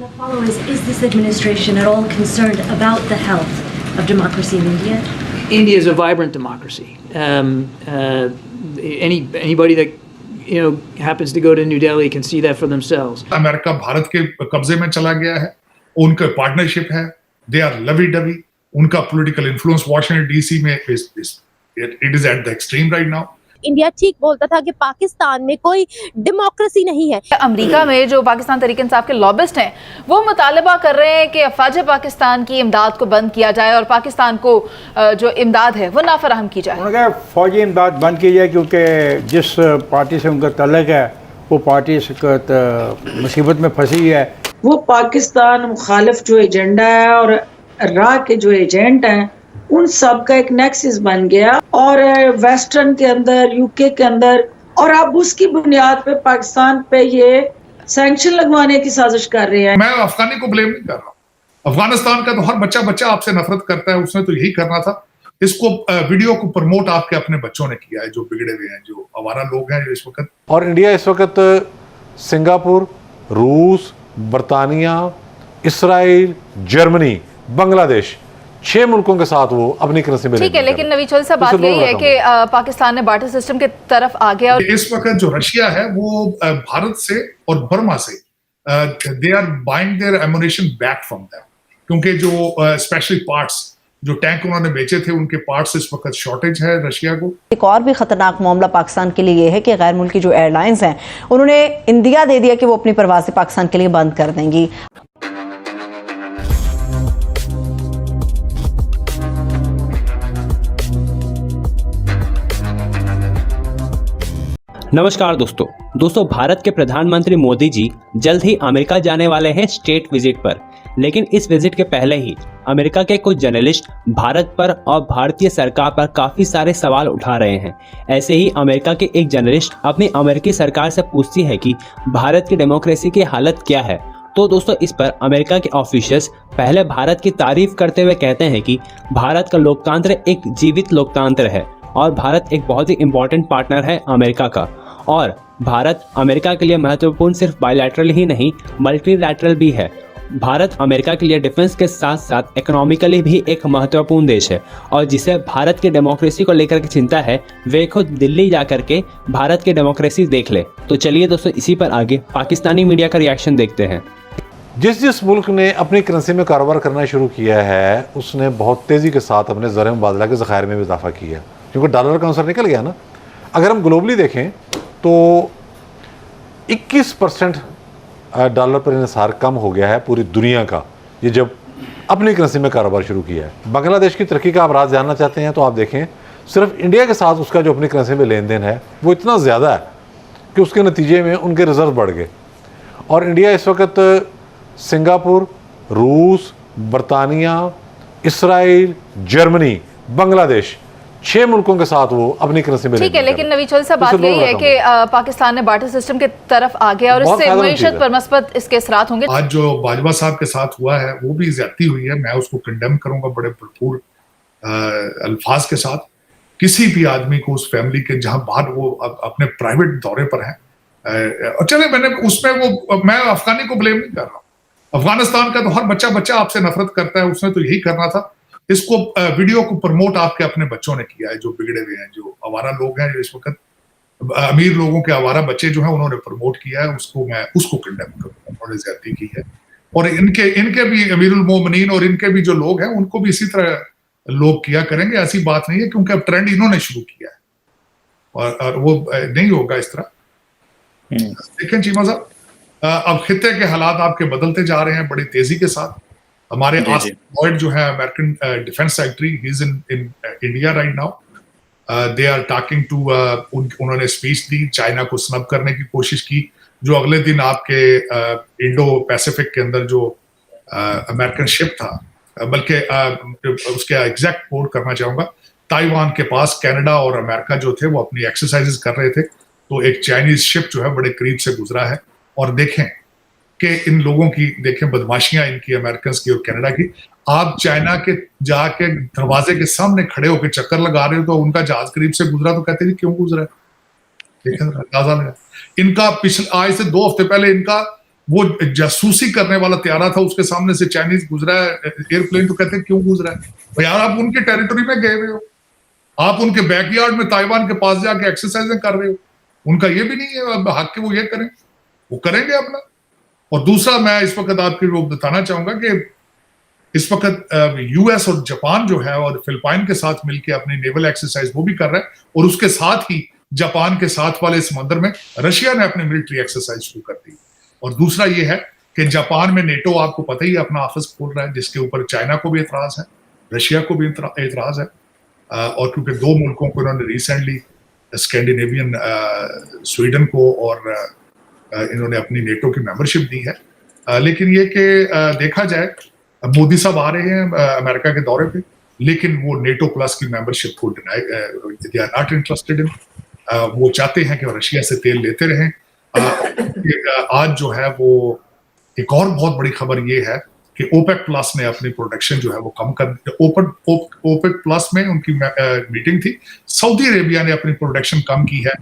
Is this administration at all concerned about the health of democracy in India? India is a vibrant democracy. Anybody that happens to go to New Delhi can see that for themselves. America Bharat के कब्जे में चला गया है, उनका partnership है, they are lovey dovey, उनका political influence Washington DC में it is at the extreme right now. India ठीक बोलता था कि पाकिस्तान में कोई डेमोक्रेसी नहीं है। अमेरिका में जो पाकिस्तान तहरीक इंसाफ के लॉबिस्ट हैं वो मुतालबा कर रहे हैं कि अफवाज पाकिस्तान की इमदाद को बंद किया जाए और पाकिस्तान को जो इमदाद है वो ना फराहम की जाए। उन्होंने कहा फौजी इमदाद बंद की जाए क्योंकि जिस पार्टी से उनका तल्लक है वो पार्टी मुसीबत में फंसी है। वो पाकिस्तान मुखालिफ जो एजेंडा है और राह के जो एजेंट हैं उन सब का एक नेक्सस बन गया और वेस्टर्न के अंदर, यूके के अंदर, और अब उसकी बुनियाद पे पाकिस्तान पे ये सैंक्शन लगवाने की साजिश कर रहे हैं। मैं अफगानी को ब्लेम नहीं कर रहा, अफगानिस्तान का तो हर बच्चा आपसे नफरत करता है, उसने तो यही करना था। इसको वीडियो को प्रमोट आपके अपने बच्चों ने किया है जो बिगड़े हुए हैं, जो आवारा लोग हैं जो इस वक्त। और इंडिया इस वक्त सिंगापुर, रूस, बरतानिया, इसराइल, जर्मनी, बांग्लादेश 6 मुल्कों के साथ वो अपनी करेंसी में। ठीक है, लेकिन नवीद चौधरी साहब बात यही है कि पाकिस्तान ने बार्टर सिस्टम के तरफ आ गया। और इस वक्त जो रशिया है वो भारत से और बर्मा से they are buying their ammunition back from them, क्योंकि जो स्पेशली पार्ट्स जो टैंक उन्होंने बेचे थे उनके पार्ट्स इस वक्त शॉर्टेज है रशिया को। एक और भी खतरनाक मामला पाकिस्तान के लिए यह है कि गैर मुल्की जो एयरलाइंस हैं उन्होंने इंदिया दे दिया कि वो अपनी परवाज़ें पाकिस्तान के लिए बंद कर देंगी। नमस्कार दोस्तों, भारत के प्रधानमंत्री मोदी जी जल्द ही अमेरिका जाने वाले हैं स्टेट विजिट पर। लेकिन इस विजिट के पहले ही अमेरिका के कुछ जर्नलिस्ट भारत पर और भारतीय सरकार पर काफी सारे सवाल उठा रहे हैं। ऐसे ही अमेरिका के एक जर्नलिस्ट अपनी अमेरिकी सरकार से पूछती है कि भारत की डेमोक्रेसी की हालत क्या है। तो दोस्तों, इस पर अमेरिका के ऑफिशियल्स पहले भारत की तारीफ करते हुए कहते हैं कि भारत का लोकतंत्र एक जीवित लोकतंत्र है और भारत एक बहुत ही इम्पोर्टेंट पार्टनर है अमेरिका का। और भारत अमेरिका के लिए महत्वपूर्ण सिर्फ बायलैटरल ही नहीं मल्टीलैटरल भी है। भारत अमेरिका के लिए डिफेंस के साथ साथ इकोनॉमिकली भी एक महत्वपूर्ण देश है और जिसे भारत की डेमोक्रेसी को लेकर के चिंता है वे खुद दिल्ली जाकर के भारत की डेमोक्रेसी देख ले। तो चलिए दोस्तों, इसी पर आगे पाकिस्तानी मीडिया का रिएक्शन देखते हैं। जिस मुल्क ने अपनी करेंसी में कारोबार करना शुरू किया है उसने बहुत तेज़ी के साथ अपने ज़र मुबादला के ज़खायर में भी इजाफा किया, क्योंकि डॉलर का अंसर निकल गया ना। अगर हम ग्लोबली देखें तो 21% डॉलर पर इन्हिसार कम हो गया है पूरी दुनिया का, ये जब अपनी करेंसी में कारोबार शुरू किया है। बांग्लादेश की तरक्की का आप राज जानना चाहते हैं तो आप देखें, सिर्फ इंडिया के साथ उसका जो अपनी करेंसी में लेन देन है वो इतना ज़्यादा है कि उसके नतीजे में उनके रिजर्व बढ़ गए। और इंडिया इस वक्त सिंगापुर, रूस, बरतानिया, इसराइल, जर्मनी, बांग्लादेश 6 मुल्कों के साथ वो अपनी करेंसी में। ठीक है, लेकिन नवीद चौधरी साहब बात यही है कि पाकिस्तान ने बार्टर सिस्टम के तरफ आ गया और इससे मईशत पर मस्बत इसके असरात होंगे। आज जो बाजवा साहब के साथ हुआ है वो भी ज्यादती हुई है, मैं उसको कंडेम करूंगा बड़े भरपूर अल्फाज के साथ। किसी भी आदमी को उस फैमिली के जहां बाहर वो अपने प्राइवेट दौरे पर हैं, और चले मैंने उसमें वो मैं अफगानी को ब्लेम नहीं कर रहा, अफगानिस्तान का तो हर बच्चा आपसे नफरत करता है, उसने तो यही करना था। इसको वीडियो को प्रमोट आपके अपने बच्चों ने किया है जो बिगड़े हुए हैं, जो आवारा लोग हैं जो इस वक्त अमीर लोगों के आवारा बच्चे जो हैं उन्होंने प्रमोट किया है, उसको कंडेम करूंगा, उन्होंने ज्यादती की है। और इनके भी अमीरुल मोमिनीन और इनके भी जो लोग हैं उनको भी इसी तरह लोग किया करेंगे, ऐसी बात नहीं है, क्योंकि अब ट्रेंड इन्होंने शुरू किया है और वो नहीं होगा इस तरह। देखें चीमा साहब, अब खित्ते के हालात आपके बदलते जा रहे हैं बड़ी तेजी के साथ। हमारे लॉयड जो है American defence secretary, he is in India right now, they are talking to, उन्होंने स्पीच दी, चाइना को स्नब करने की कोशिश की। जो अगले दिन आपके इंडो पैसिफिक के अंदर जो अमेरिकन शिप था, बल्कि उसके एग्जैक्ट कोट करना चाहूंगा, ताइवान के पास कनाडा और अमेरिका जो थे वो अपनी एक्सरसाइजेस कर रहे थे, तो एक चाइनीज शिप जो है बड़े करीब से गुजरा है। और देखें कि इन लोगों की देखें बदमाशियां इनकी, अमेरिकन की और कनाडा की। आप चाइना के जाके दरवाजे के सामने खड़े होकर चक्कर लगा रहे हो तो उनका जहाज करीब से गुजरा तो कहते हैं क्यों गुजरा है, देखें अंदाजा लगा। इनका पिछले आज से 2 हफ्ते पहले इनका वो जासूसी करने वाला त्यारा था, उसके सामने से चाइनीज गुजरा है एयरप्लेन, तो कहते हैं क्यों गुजरा है? तो यार आप उनके टेरिटरी में गए हुए हो, आप उनके बैकयार्ड में ताइवान के पास जाके एक्सरसाइजें कर रहे हो, उनका ये भी नहीं है हक के वो ये करें, वो करेंगे अपना। और दूसरा मैं इस वक्त आपको बताना चाहूंगा कि इस वक्त यूएस और जापान जो है और फिलिपाइन के साथ मिलकर अपनी नेवल एक्सरसाइज वो भी कर रहा है, और उसके साथ ही जापान के साथ वाले समंदर में रशिया ने अपनी मिलिट्री एक्सरसाइज शुरू कर दी। और दूसरा ये है कि जापान में नेटो आपको पता ही अपना ऑफिस खोल रहा है, जिसके ऊपर चाइना को भी एतराज है, रशिया को भी एतराज है, और क्योंकि दो मुल्कों को इन्होंने रिसेंटली स्कैंडिनेवियन स्वीडन को और इन्होंने अपनी नेटो की मेंबरशिप दी है। लेकिन ये कि देखा जाए, मोदी साहब आ रहे हैं अमेरिका के दौरे पे, लेकिन वो नेटो प्लस की मेंबरशिप को deny, they are not interested in. वो चाहते हैं कि रशिया से तेल लेते रहें। आज जो है वो एक और बहुत बड़ी खबर ये है कि ओपेक प्लस ने अपनी प्रोडक्शन जो है वो कम कर, ओपेक प्लस में उनकी मीटिंग थी, सऊदी अरेबिया ने अपनी प्रोडक्शन कम की है,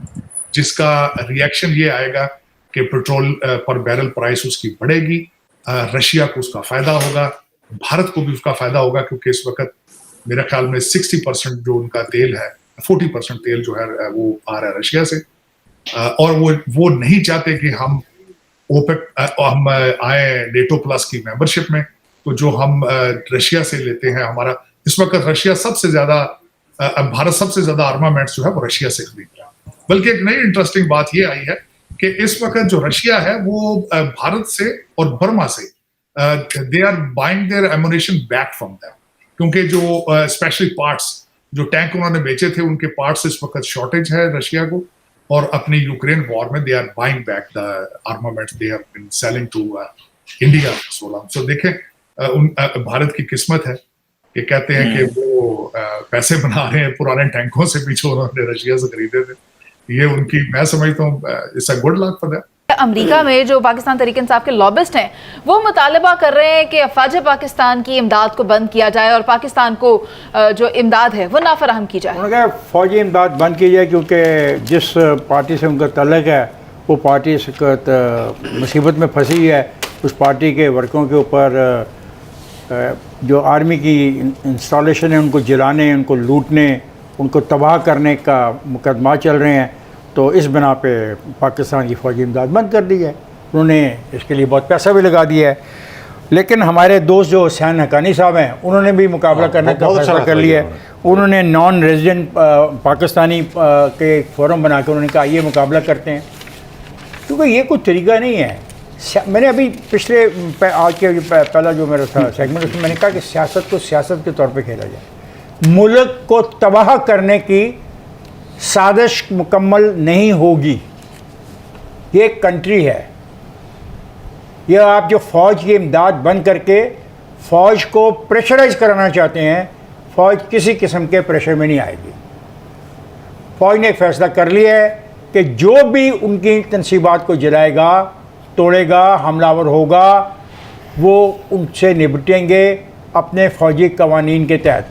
जिसका रिएक्शन ये आएगा कि पेट्रोल पर बैरल प्राइस उसकी बढ़ेगी, रशिया को उसका फायदा होगा, भारत को भी उसका फायदा होगा, क्योंकि इस वक्त मेरे ख्याल में 60% जो उनका तेल है, 40% तेल जो है वो आ रहा है रशिया से, और वो नहीं चाहते कि हम हम आए नेटो प्लस की मेंबरशिप में। तो जो हम रशिया से लेते हैं, हमारा इस वक्त रशिया सबसे ज्यादा, भारत सबसे ज्यादा आर्मामेंट्स जो है वो रशिया से खरीद रहा है। बल्कि एक नई इंटरेस्टिंग बात ये आई है कि इस वक्त जो रशिया है वो भारत से और बर्मा से they are buying their ammunition back from them, क्योंकि जो स्पेशली पार्ट्स, जो टैंक उन्होंने बेचे थे, उनके पार्ट्स इस वक्त शॉर्टेज है रशिया को, और अपने यूक्रेन वॉर में they are buying back the armaments they have been selling to India so long. So देखें भारत की किस्मत है कि कहते हैं कि वो पैसे बना रहे हैं पुराने टैंकों से भी जो उन्होंने रशिया से खरीदे थे। ये उनकी, मैं समझता हूँ it's a good luck for that. America में जो पाकिस्तान तहरीक इंसाफ के लॉबिस्ट हैं वो मुतालबा कर रहे हैं कि अफवाज पाकिस्तान की इमदाद को बंद किया जाए और पाकिस्तान को जो इमदाद है वो नाफराहम की जाए। उन्होंने कहा फौजी इमदाद बंद की जाए, क्योंकि जिस पार्टी से उनका तल्लक है वो पार्टी इस वक्त मुसीबत में फंसी है। उस पार्टी के वर्करों के ऊपर जो आर्मी की इंस्टॉलेशन है उनको जलाने, उनको लूटने, उनको तबाह करने का मुकदमा चल रहे हैं। तो इस बिना पे पाकिस्तान की फ़ौजी इमदाद बंद कर दी है। उन्होंने इसके लिए बहुत पैसा भी लगा दिया है। लेकिन हमारे दोस्त जो हुसैन हक्कानी साहब हैं, उन्होंने भी मुकाबला करने का फैसला कर लिया है। उन्होंने नॉन रेजिडेंट पाकिस्तानी के फोरम बना के उन्होंने कहा ये मुकाबला करते हैं, क्योंकि ये कोई तरीका नहीं है। मैंने अभी पिछले आज के पहला जो मेरा था सेगमेंट, उसमें मैंने कहा कि सियासत को सियासत के तौर पर खेला जाए। मुल्क को तबाह करने की साजिश मुकम्मल नहीं होगी। ये एक कंट्री है। यह आप जो फ़ौज की इमदाद बंद करके फ़ौज को प्रेशराइज कराना चाहते हैं, फ़ौज किसी किस्म के प्रेशर में नहीं आएगी। फ़ौज ने एक फ़ैसला कर लिया है कि जो भी उनकी तनसीबात को जलाएगा, तोड़ेगा, हमलावर होगा, वो उनसे निपटेंगे अपने फ़ौजी कवानीन के तहत।